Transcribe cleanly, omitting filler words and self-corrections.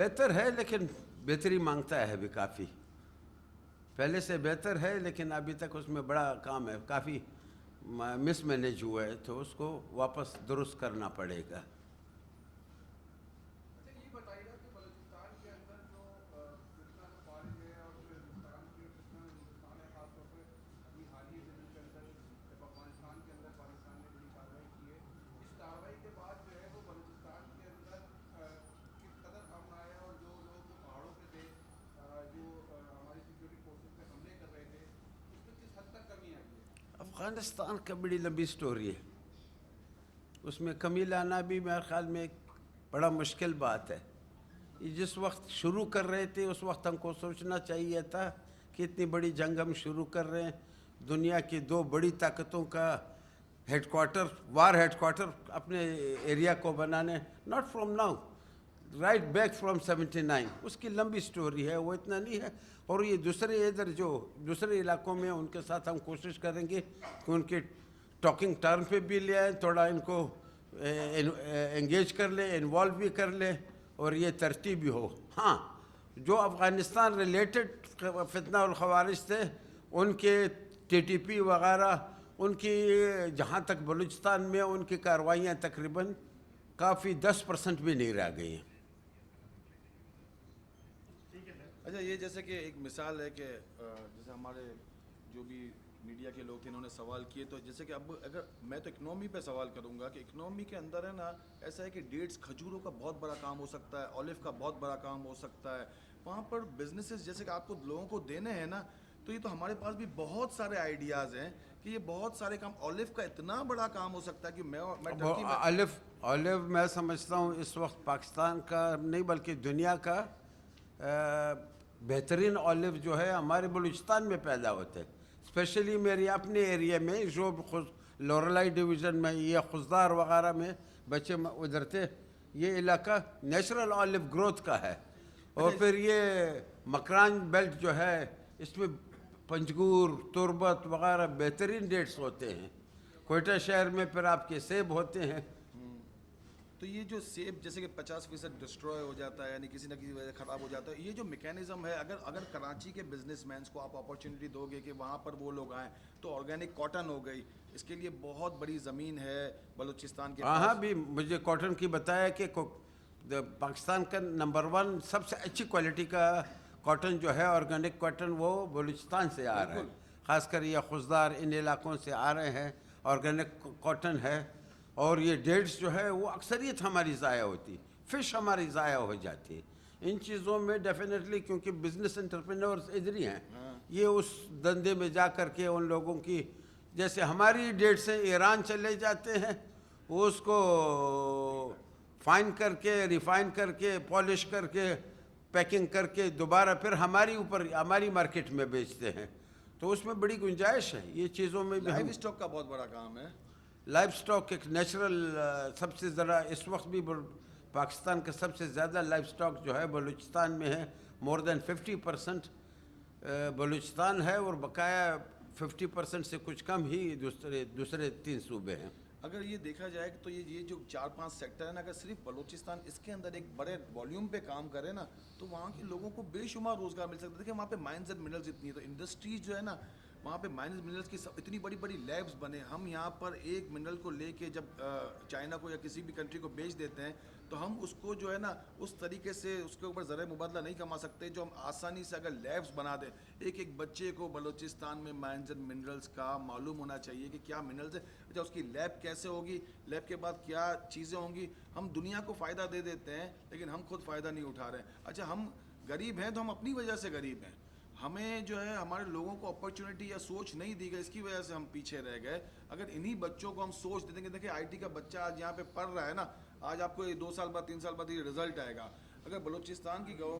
بہتر ہے لیکن بہتری مانگتا ہے ابھی کافی. پہلے سے بہتر ہے لیکن ابھی تک اس میں بڑا کام ہے, کافی مس مینیج ہوا ہے, تو اس کو واپس درست کرنا پڑے گا. اچھا یہ بتائیے گا کہ بلوچستان کے اندر جو فتنہ جو فارغ ہے اور جو ہندوستان کی فتنہ ہندوستان ہے خاص طور پہ ابھی حال ہی دنوں کے اندر جب افغانستان کے اندر پاکستان نے بڑی کارروائی کی ہے, اس کارروائی کے بعد جو ہے وہ بلوچستان کے اندر کس قدر امن آیا اور جو لوگ جو پہاڑوں پہ تھے جو ہماری سیکورٹی فورسز پہ حملے کر رہے تھے اس میں کس حد تک کمی آئی ہے؟ افغانستان کا بڑی لمبی سٹوری ہے, اس میں کمی لانا بھی میرے خیال میں ایک بڑا مشکل بات ہے. یہ جس وقت شروع کر رہے تھے اس وقت ہم کو سوچنا چاہیے تھا کہ اتنی بڑی جنگ ہم شروع کر رہے ہیں, دنیا کی دو بڑی طاقتوں کا head quarter, war had quarter اپنے ایریا کو بنانے, not from now, right back from 79. اس کی لمبی سٹوری ہے, وہ اتنا نہیں ہے. اور یہ دوسرے ادھر جو دوسرے علاقوں میں ان کے ساتھ ہم کوشش کریں گے کہ ان کے ٹاکنگ ٹرم پہ بھی لے آئیں, تھوڑا ان کو انگیج کر لیں, انوالو بھی کر لیں, اور یہ ترتیب بھی ہو. ہاں, جو افغانستان ریلیٹڈ فتنہ الخوارج تھے ان کے ٹی ٹی پی وغیرہ, ان کی جہاں تک بلوچستان میں ان کی کارروائیاں تقریباً کافی 10% بھی نہیں رہ گئی ہیں. اچھا یہ جیسے کہ ایک مثال ہے کہ جیسے ہمارے جو بھی میڈیا کے لوگ تھے انہوں نے سوال کیے, تو جیسے کہ اب اگر میں تو اکنامی پہ سوال کروں گا کہ اکنامی کے اندر ہے نا, ایسا ہے کہ ڈیٹس کھجوروں کا بہت بڑا کام ہو سکتا ہے, اولیو کا بہت بڑا کام ہو سکتا ہے. وہاں پر بزنسز جیسے کہ آپ کو لوگوں کو دینے ہیں نا, تو یہ تو ہمارے پاس بھی بہت سارے آئیڈیاز ہیں کہ یہ بہت سارے کام, اولیو کا اتنا بڑا کام ہو سکتا ہے کہ میں اب ٹرکی میں اولیو میں سمجھتا ہوں اس وقت پاکستان کا نہیں بلکہ دنیا کا بہترین اولیو جو ہے ہمارے بلوچستان میں پیدا ہوتے ہیں. اسپیشلی میری اپنے ایریا میں جو لوریلائی ڈویژن میں یہ خضدار وغیرہ میں بچے ادھر تھے, یہ علاقہ نیچرل اولیو گروتھ کا ہے. اور پھر یہ مکران بیلٹ جو ہے اس میں پنجگور, تربت وغیرہ بہترین ڈیٹس ہوتے ہیں. کوئٹہ شہر میں پھر آپ کے سیب ہوتے ہیں. تو یہ جو سیب جیسے کہ 50% ڈسٹروائے ہو جاتا ہے, یعنی کسی نہ کسی وجہ خراب ہو جاتا ہے, یہ جو میکینزم ہے اگر کراچی کے بزنس مینس کو آپ اپارچونیٹی دو گے کہ وہاں پر وہ لوگ آئیں, تو آرگینک کاٹن ہو گئی, اس کے لیے بہت بڑی زمین ہے بلوچستان کے ہاں پاس. بھی مجھے کاٹن کی بتایا کہ پاکستان کا نمبر 1 سب سے اچھی کوالٹی کا کاٹن جو ہے آرگینک کاٹن وہ بلوچستان سے آ رہا ہے, خاص کر یہ خضدار ان علاقوں سے آ رہے ہیں. آرگینک کاٹن ہے, اور یہ ڈیٹس جو ہے وہ اکثریت ہماری ضائع ہوتی, فش ہماری ضائع ہو جاتی ہے. ان چیزوں میں ڈیفینیٹلی کیونکہ بزنس انٹرپرینورز ادھر ہی ہیں, یہ اس دندے میں جا کر کے ان لوگوں کی, جیسے ہماری ڈیٹ سے ایران چلے جاتے ہیں, وہ اس کو فائن کر کے, ریفائن کر کے, پالش کر کے, پیکنگ کر کے دوبارہ پھر ہماری مارکیٹ میں بیچتے ہیں. تو اس میں بڑی گنجائش ہے یہ چیزوں میں بھی. لائف اسٹاک کا بہت بڑا کام ہے. لائف سٹاک ایک نیچرل سب سے ذرا اس وقت بھی پاکستان کا سب سے زیادہ لائف سٹاک جو ہے بلوچستان میں ہے. مور دین 50% بلوچستان ہے, اور بقایا 50% سے کچھ کم ہی دوسرے 3 صوبے ہیں. اگر یہ دیکھا جائے تو یہ جو 4-5 سیکٹر ہیں نا, اگر صرف بلوچستان اس کے اندر ایک بڑے والیوم پہ کام کرے نا, تو وہاں کے لوگوں کو بے شمار روزگار مل سکتا ہے. دیکھیں وہاں پہ مائنز اینڈ منرلز اتنی ہے, تو انڈسٹریز جو ہے نا وہاں پہ مائنز منرلز کی اتنی بڑی بڑی لیبس بنے. ہم یہاں پر ایک منرل کو لے کے جب چائنا کو یا کسی بھی کنٹری کو بیچ دیتے ہیں, تو ہم اس کو جو ہے نا اس طریقے سے اس کے اوپر زرعی مبادلہ نہیں کما سکتے جو ہم آسانی سے اگر لیبس بنا دیں. ایک بچے کو بلوچستان میں مائنز اینڈ منرلز کا معلوم ہونا چاہیے کہ کیا منرلز ہے. اچھا اس کی لیب کیسے ہوگی, لیب کے بعد کیا چیزیں ہوں گی. ہم دنیا کو فائدہ دے دیتے ہیں لیکن ہم خود فائدہ نہیں اٹھا رہے ہیں. اچھا ہم غریب ہیں تو ہم اپنی وجہ سے غریب ہیں, ہمیں جو ہے ہمارے لوگوں کو اپرچونیٹی یا سوچ نہیں دی گئی, اس کی وجہ سے ہم پیچھے رہ گئے. اگر انہی بچوں کو ہم سوچ دیتے ہیں کہ دیکھیں آئی ٹی کا بچہ آج یہاں پہ پڑھ رہا ہے نا, آج آپ کو 2 سال بعد 3 سال بعد یہ رزلٹ آئے گا. اگر بلوچستان کی